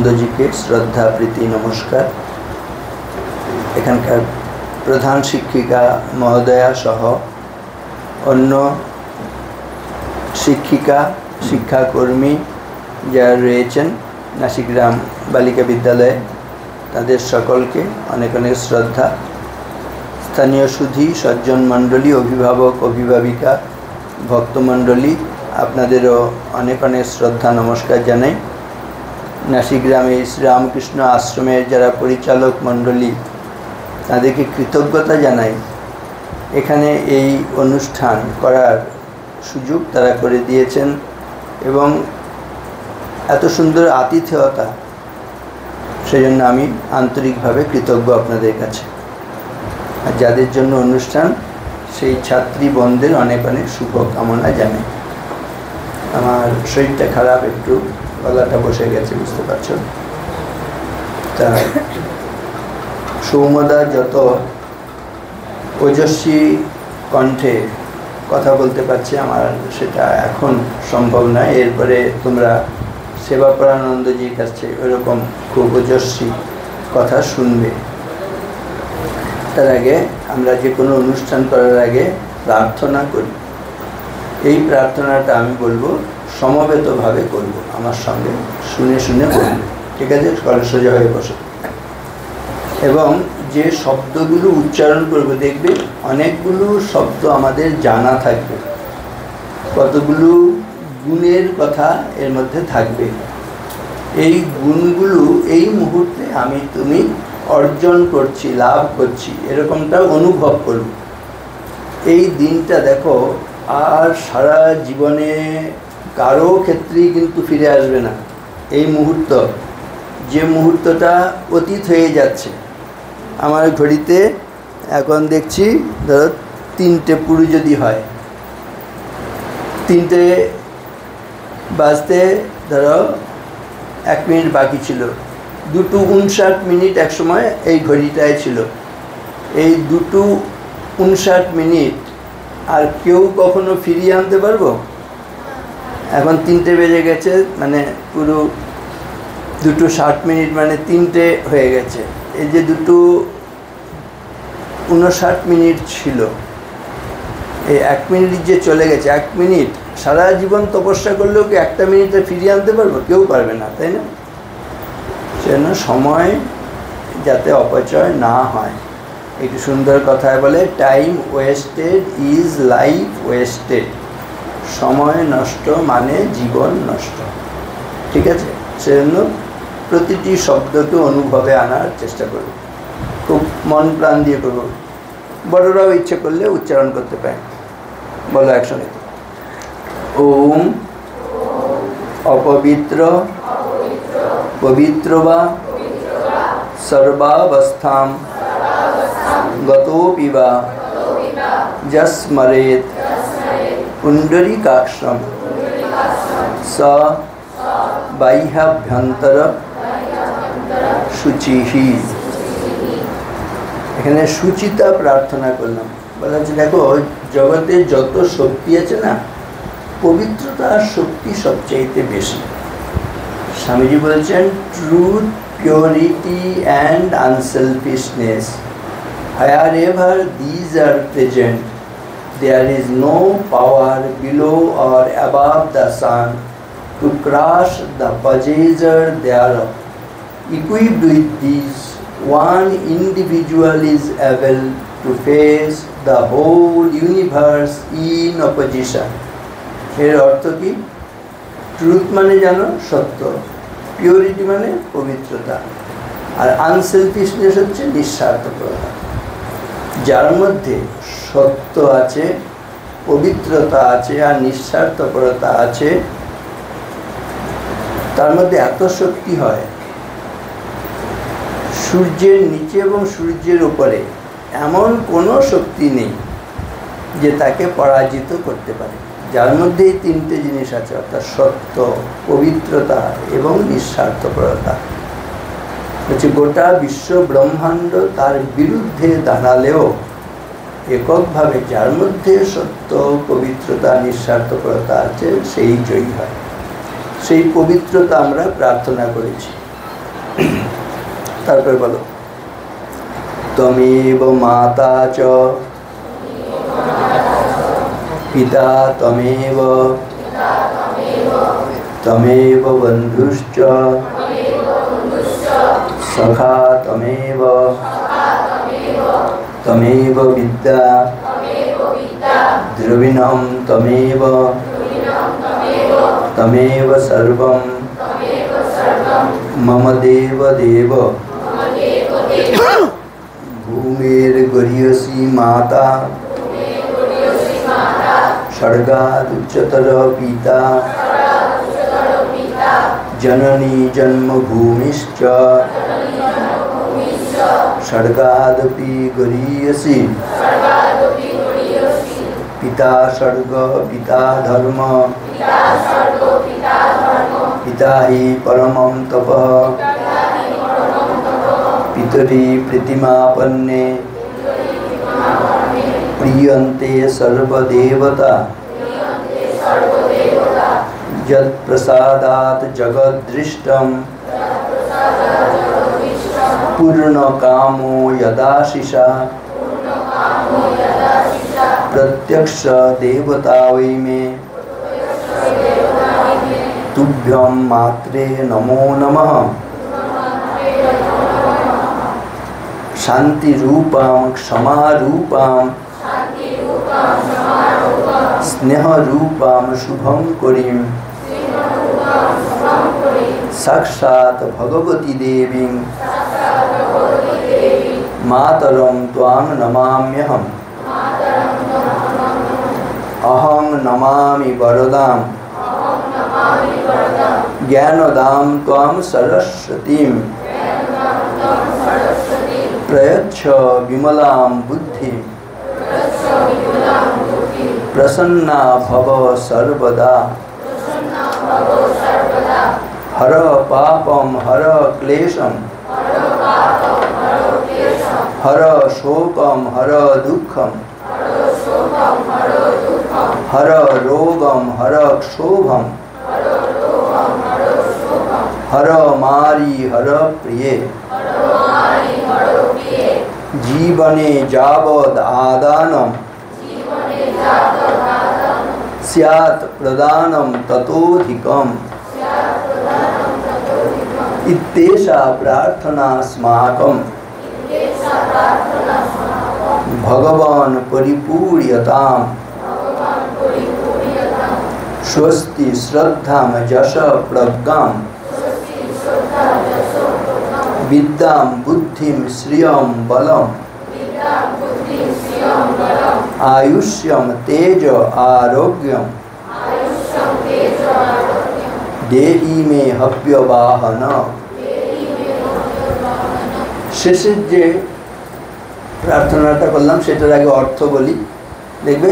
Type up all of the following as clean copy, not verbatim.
নন্দজিকে শ্রদ্ধা প্রীতি নমস্কার। এখানকার প্রধান শিক্ষিকা মহোদয়া সহ অন্য শিক্ষিকা শিক্ষাকর্মী যারা রয়েছেন নাসিগ্রাম বালিকা বিদ্যালয়ে, তাদের সকলকে অনেক অনেক শ্রদ্ধা। স্থানীয় সুধী সজ্জন মণ্ডলী, অভিভাবক অভিভাবিকা, ভক্তমণ্ডলী, আপনাদেরও অনেক অনেক শ্রদ্ধা নমস্কার জানাই। নাসিগ্রামে শ্রীরামকৃষ্ণ আশ্রমের যারা পরিচালক মণ্ডলী, তাদেরকে কৃতজ্ঞতা জানাই। এখানে এই অনুষ্ঠান করার সুযোগ তারা করে দিয়েছেন এবং এত সুন্দর আতিথেয়তা, সেজন্য আমি আন্তরিকভাবে কৃতজ্ঞ আপনাদের কাছে। আর যাদের জন্য অনুষ্ঠান, সেই ছাত্রী বোনদের অনেক অনেক শুভকামনা জানাই। আমার শরীরটা খারাপ, একটু গলাটা বসে গেছে, বুঝতে পারছ। তা সৌম্যদা যত ওজস্বী কণ্ঠে কথা বলতে পারছে, আমার সেটা এখন সম্ভব নয়। এরপরে তোমরা সেবাপরানন্দজির কাছে ওরকম খুব ওজস্বী কথা শুনবে। তার আগে আমরা যে কোনো অনুষ্ঠান করার আগে প্রার্থনা করি। এই প্রার্থনাটা আমি বলবো, সমবেতভাবে করব, আমার সঙ্গে শুনে শুনে বলব, ঠিক আছে? সোজা হয়ে বসে। এবং যে শব্দগুলো উচ্চারণ করব, দেখবে অনেকগুলো শব্দ আমাদের জানা থাকবে, কতগুলো গুণের কথা এর মধ্যে থাকবে। এই গুণগুলো এই মুহূর্তে আমি তুমি অর্জন করছি, লাভ করছি, এরকমটা অনুভব করব। এই দিনটা দেখো, আর সারা জীবনে কারো ক্ষেত্রেই কিন্তু ফিরে আসবে না। এই মুহূর্ত, যে মুহূর্তটা অতীত হয়ে যাচ্ছে। আমার ঘড়িতে এখন দেখছি, ধরো 3টে পুরো যদি হয়, 3টে বাজতে ধরো 1 মিনিট বাকি ছিল, 2:59 এক সময় এই ঘড়িটায় ছিল। এই 2:59 মিনিট আর কেউ কখনো ফিরিয়ে আনতে পারবো? এখন 3টে বেজে গেছে, মানে পুরো 2:60 মানে 3টে হয়ে গেছে। এই যে 2:59 ছিল, এই 1 মিনিট যে চলে গেছে, 1 মিনিট সারা জীবন তপস্যা করলেও কি 1টা মিনিটে ফিরিয়ে আনতে পারবো? কেউ পারবে না, তাই না? সেজন্য সময় যাতে অপচয় না হয়। একটু সুন্দর কথায় বলে, time wasted is life wasted. সময় নষ্ট মানে জীবন নষ্ট, ঠিক আছে? সেজন্য প্রতিটি শব্দকে অনুভবে আনার চেষ্টা করব, খুব মন প্রাণ দিয়ে করব। বড়রাও ইচ্ছে করলে উচ্চারণ করতে পারে। বলো একসঙ্গে, ওম অপবিত্র পবিত্র বা সর্বাবস্থাম গতোপি বা যস্মরেৎ পুণ্ডরীকাক্ষম স বাহ্যাভ্যন্তর শুচিহি। এখানে সুচিতা প্রার্থনা করলাম। বলা হচ্ছে, দেখো জগতে যত শক্তি আছে না, পবিত্রতার শক্তি সবচাইতে বেশি। স্বামীজি বলছেন, truth, purity and unselfishness, wherever these are present, there is no power below or above the sun to crush the possessor thereof. Equipped with these, one individual is able to face the whole universe in opposition. এর অর্থ কি? Truth মানে জানো সত্য, purity মানে পবিত্রতা, আর unselfishness হচ্ছে নিঃস্বার্থপরতা। যার মধ্যে সত্য আছে, পবিত্রতা আছে আর নিঃস্বার্থপরতা আছে, তার মধ্যে এত শক্তি হয়, সূর্যের নিচে এবং সূর্যের উপরে এমন কোনো শক্তি নেই যে তাকে পরাজিত করতে পারে। যার মধ্যে এই 3টে জিনিস আছে, অর্থাৎ সত্য, পবিত্রতা এবং নিঃস্বার্থপরতা। হচ্ছে গোটা বিশ্ব ব্রহ্মাণ্ড তার বিরুদ্ধে দাঁড়ালেও এককভাবে যার মধ্যে সত্য, পবিত্রতা, নিঃস্বার্থপরতা আছে, সেই জয়ী হয়। সেই পবিত্রতা আমরা প্রার্থনা করেছি। তারপরে বলো, তমেব মাতা চ পিতা তমেব তমেব বন্ধুশ্চ সখা তমেব তমেব বিদ্যা দ্রবিণম তমেব তমেব সর্বম মম দেব দেব ভূমের গরীয়সী মাতা স্বর্গাদুচ্চতর পিতা জননী জন্মভূমিশ্চ স্বর্গাদপি গরীয়সী পিতা স্বর্গ পিতা ধর্ম পিতা হি পরমং তপঃ পিতরি প্রীতিমাপন্নে প্রিয়ন্তে সর্বদেবতা যৎপ্রসাদাৎ জগদ্দৃষ্টম পূর্ণকামো যদাশিষা प्रत्यक्ष देवता वै मे तुभ्यं मात्रे नमो नमः शांति रूपां क्षमा रूपां स्नेह रूपां शुभं करीं साक्षात् भगवती देवीं मातरं त्वां नमाम्यहम् अहं नमामि वरदां ज्ञानदां त्वां सरस्वतीं प्रयच्छ विमलां बुद्धिं प्रसन्ना भव सर्वदा हर पापं हर क्लेशं हर शोकं हर दुःखं हर रोगं हर क्षोभं हर मारी हर प्रिये जीवने यावद् आदानं स्यात् प्रदानं ततोऽधिकम् इत्येषा प्रार्थना अस्माकं भगवान् परिपूर्यताम् स्वस्ति श्रद्धां यश प्रज्ञां विद्यां बुद्धिं श्रियं बलम् आयुष्यं तेज आरोग्यं देहि मे हव्यवाहन। শেষের যে প্রার্থনাটা করলাম সেটার আগে অর্থ বলি, দেখবে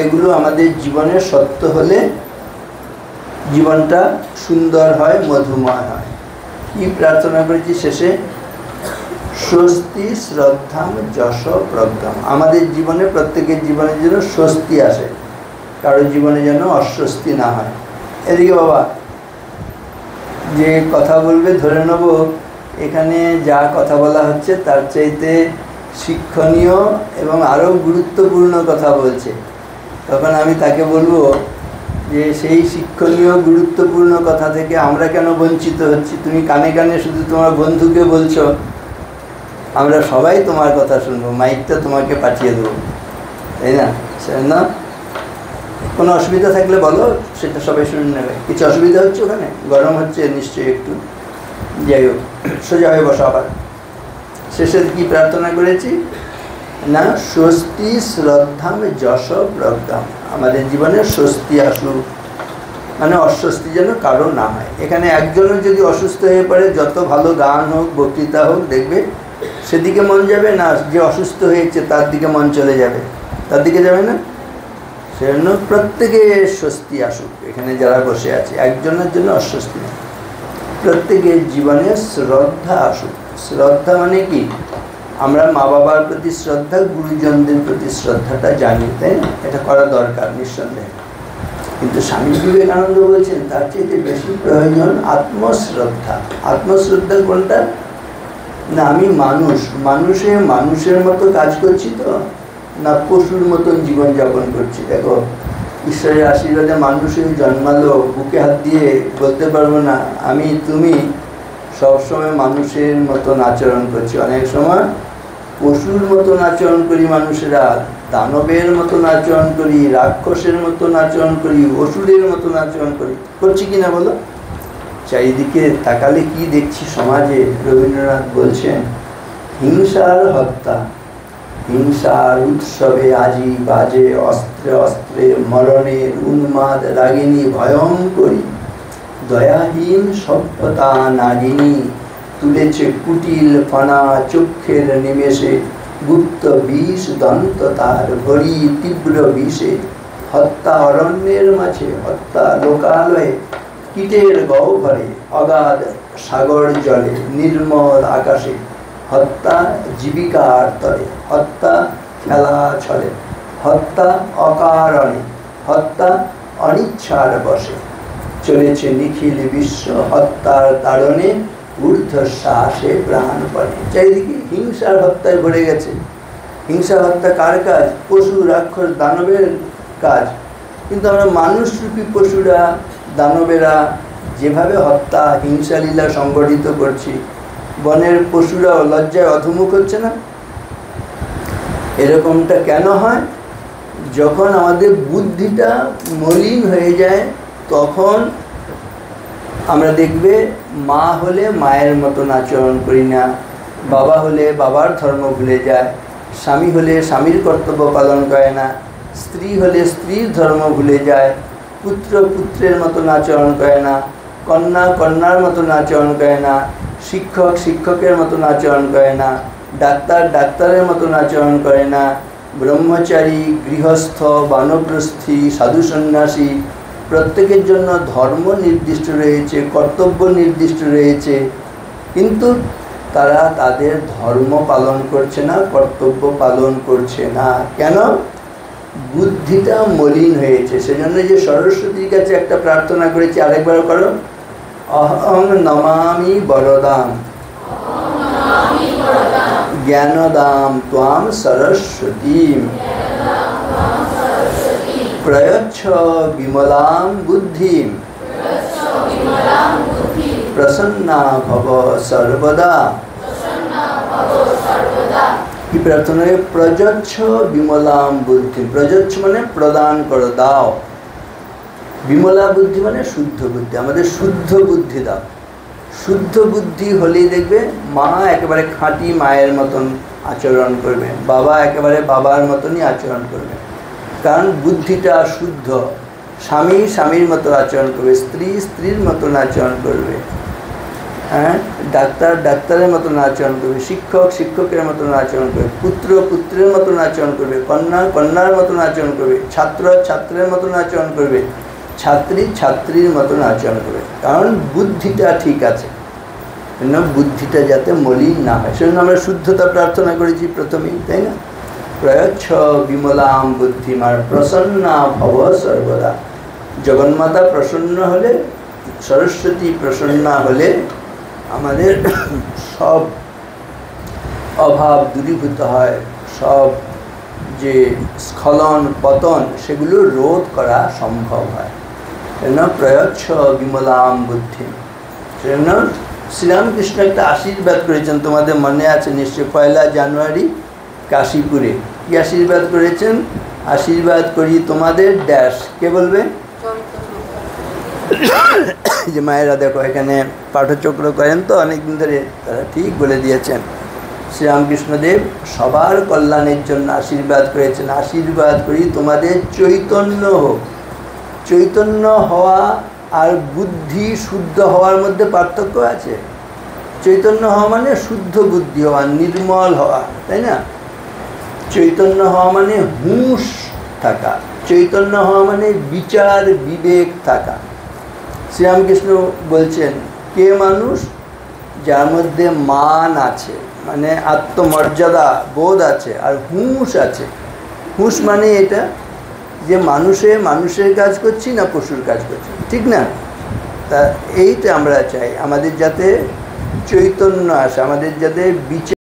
এগুলো আমাদের জীবনের সত্য হলে জীবনটা সুন্দর হয়, মধুময় হয়। কি প্রার্থনা করেছি শেষে? স্বস্তি শ্রদ্ধাম যশ প্রজ্ঞাম। আমাদের জীবনে প্রত্যেকের জীবনের যেন স্বস্তি আসে, কারোর জীবনে যেন অস্বস্তি না হয়। এদিকে বাবা যে কথা বলবে ধরে নেব এখানে যা কথা বলা হচ্ছে তার চাইতে শিক্ষণীয় এবং আরও গুরুত্বপূর্ণ কথা বলছে, তখন আমি তাকে বলবো যে সেই শিক্ষণীয় গুরুত্বপূর্ণ কথা থেকে আমরা কেন বঞ্চিত হচ্ছি? তুমি কানে কানে শুধু তোমার বন্ধুকে বলছো, আমরা সবাই তোমার কথা শুনবো, মাইকটা তোমাকে পাঠিয়ে দেবো, তাই না? না, কোনো অসুবিধা থাকলে বলো, সেটা সবাই শুনে নেবে। কিছু অসুবিধা হচ্ছে ওখানে? গরম হচ্ছে নিশ্চয়ই একটু। যাই হোক, সোজা হয়ে বসো। আবার শেষে কি প্রার্থনা করেছি না? স্বস্তি শ্রদ্ধাম যশ প্রজ্ঞাম। আমাদের জীবনে স্বস্তি আসুক, মানে অস্বস্তি যেন কারো না হয়। এখানে একজনের যদি অসুস্থ হয়ে পড়ে, যত ভালো গান হোক বক্তৃতা হোক, দেখবে সেদিকে মন যাবে না, যে অসুস্থ হয়েছে তার দিকে মন চলে যাবে, তার দিকে যাবে না। সেজন্য প্রত্যেকের স্বস্তি আসুক, এখানে যারা বসে আছে একজনের জন্য অস্বস্তি নেই, প্রত্যেকের জীবনে শ্রদ্ধা আসুক। শ্রদ্ধা মানে কি? আমরা মা বাবার প্রতি শ্রদ্ধা, গুরুজনদের প্রতি শ্রদ্ধাটা জানি, তাই না? এটা করা দরকার নিঃসন্দেহে। কিন্তু স্বামী বিবেকানন্দ বলছেন তার চেয়ে বেশি প্রয়োজন আত্মশ্রদ্ধা। আত্মশ্রদ্ধা কোনটা? না আমি মানুষের মতো কাজ করছি তো, না পশুর মতন জীবনযাপন করছি। দেখো ঈশ্বরের আশীর্বাদে মানুষের জন্মালো, বুকে হাত দিয়ে বলতে পারবো না আমি তুমি সবসময় মানুষের মতন আচরণ করছি। অনেক সময় পশুর মতন আচরণ করি, মানুষেরা দানবের মতন আচরণ করি, রাক্ষসের মতন আচরণ করি, অসুরের মতন আচরণ করি। করছি কিনা বলো? চারিদিকে তাকালে কি দেখছি সমাজে? রবীন্দ্রনাথ বলছেন হিংসার হত্যা, হিংসার উৎসবে আজি বাজে অস্ত্রে অস্ত্রে মরণের উন্মাদ রাগিনী ভয়ঙ্করী, দয়াহীন সভ্যতা নাগিনী তুলেছে কুটিল ফনা চক্ষের নিমেষে, গুপ্ত বিষ দন্ত তার ভরি তীব্র বিষে, হত্যা অরণ্যের মাঝে, হত্যা লোকালয়ে, কীটের গহ্বরে, অগাধ সাগর জলে, নির্মল আকাশে, হত্যা জীবিকার তরে, হত্যা খেলা ছলে, হত্যা অকারণে, হত্যা অনিচ্ছার বসে, চলেছে নিখিল বিশ্ব হত্যার তাড়নে, ঊর্ধ্বশ্বাসে প্রাণ পড়ে। চারিদিকে হিংসার হত্যায় ভরে গেছে। হিংসা হত্যা কার কাজ? পশু রাক্ষস দানবের কাজ। কিন্তু আমরা মানুষরূপী পশুরা দানবেরা যেভাবে হত্যা হিংসা লীলা সংগঠিত করছি, বনের পশুরাও লজ্জায় অধমুখ হচ্ছে না? এরকমটা কেন হয়? যখন আমাদের বুদ্ধিটা মলিন হয়ে যায়, তখন আমরা দেখবে মা হলে মায়ের মতন আচরণ করি না, বাবা হলে বাবার ধর্ম ভুলে যায়, স্বামী হলে স্বামীর কর্তব্য পালন করে না, স্ত্রী হলে স্ত্রীর ধর্ম ভুলে যায়, পুত্র পুত্রের মতন আচরণ করে না, কন্যা কন্যার মতন আচরণ করে না, শিক্ষক শিক্ষকের মতন আচরণ করে না, ডাক্তার ডাক্তারের মতন আচরণ করে না, ব্রহ্মচারী গৃহস্থ বানপ্রস্থী সাধু সন্ন্যাসী প্রত্যেকের জন্য ধর্ম নির্দিষ্ট রয়েছে, কর্তব্য নির্দিষ্ট রয়েছে, কিন্তু তারা তাদের ধর্ম পালন করছে না, কর্তব্য পালন করছে না। কেন? বুদ্ধিটা মলিন হয়েছে। সেজন্য যে সরস্বতীর কাছে একটা প্রার্থনা করেছি, আরেকবার করো, অহং নমামি বরদাম জ্ঞানদাম ত্বাম সরস্বতীম প্রয়চ্ছ বিমলাম বুদ্ধিম প্রসন্না ভব সর্বদা। কি প্রার্থনা? প্রযচ্ছ বিমলাম বুদ্ধি। প্রযচ্ছ মানে প্রদান করো, দাও। বিমলা বুদ্ধি মানে শুদ্ধ বুদ্ধি। আমাদের শুদ্ধ বুদ্ধি দাও। শুদ্ধ বুদ্ধি হলেই দেখবে মা একেবারে খাঁটি মায়ের মতন আচরণ করবে, বাবা একেবারে বাবার মতনই আচরণ করবে, কারণ বুদ্ধিটা শুদ্ধ। স্বামী স্বামীর মতো আচরণ করবে, স্ত্রী স্ত্রীর মতন আচরণ করবে, হ্যাঁ, ডাক্তার ডাক্তারের মতন আচরণ করবে, শিক্ষক শিক্ষকের মতন আচরণ করবে, পুত্র পুত্রের মতন আচরণ করবে, কন্যা কন্যার মতন আচরণ করবে, ছাত্র ছাত্রের মতন আচরণ করবে, ছাত্রী ছাত্রীর মতন আচরণ করবে, কারণ বুদ্ধিটা ঠিক আছে। বুদ্ধিটা যাতে মলিন না হয়, সেজন্য আমরা শুদ্ধতা প্রার্থনা করেছি প্রথমেই, তাই না? প্রয়চ্ছ বিমলাম বুদ্ধিমার প্রসন্না ভব সর্বদা। জগন্মাতা প্রসন্ন হলে, সরস্বতী প্রসন্না হলে আমাদের সব অভাব দূরীভূত হয়, সব যে স্খলন পতন সেগুলো রোধ করা সম্ভব হয়। সেজন্য প্রয়চ্ছ বিমলাম বুদ্ধি। সেজন্য শ্রীরামকৃষ্ণ একটা আশীর্বাদ করেছেন, তোমাদের মনে আছে নিশ্চয়, 1 জানুয়ারি কাশীপুরে কি আশীর্বাদ করেছেন? আশীর্বাদ করি তোমাদের ড্যাশ। কে বলবে? যে মায়েরা দেখো এখানে পাঠচক্র করেন তো অনেকদিন ধরে, তারা ঠিক বলে দিয়েছেন। শ্রীরামকৃষ্ণদেব সবার কল্যাণের জন্য আশীর্বাদ করেছেন, আশীর্বাদ করি তোমাদের চৈতন্য হোক। চৈতন্য হওয়া আর বুদ্ধি শুদ্ধ হওয়ার মধ্যে পার্থক্য আছে। চৈতন্য হওয়া মানে শুদ্ধ বুদ্ধি হওয়া, নির্মল হওয়া, তাই না? চৈতন্য হওয়া মানে হুঁশ থাকা, চৈতন্য হওয়া মানে বিচার বিবেক থাকা। শ্রীরামকৃষ্ণ বলছেন কে মানুষ? যার মধ্যে মান আছে, মানে আত্মমর্যাদা বোধ আছে, আর হুঁশ আছে। হুঁশ মানে এটা যে মানুষের কাজ করছি না পশুর কাজ করছি, ঠিক না? তা এইটা আমরা চাই, আমাদের যাতে চৈতন্য আসে, আমাদের যাতে বিচার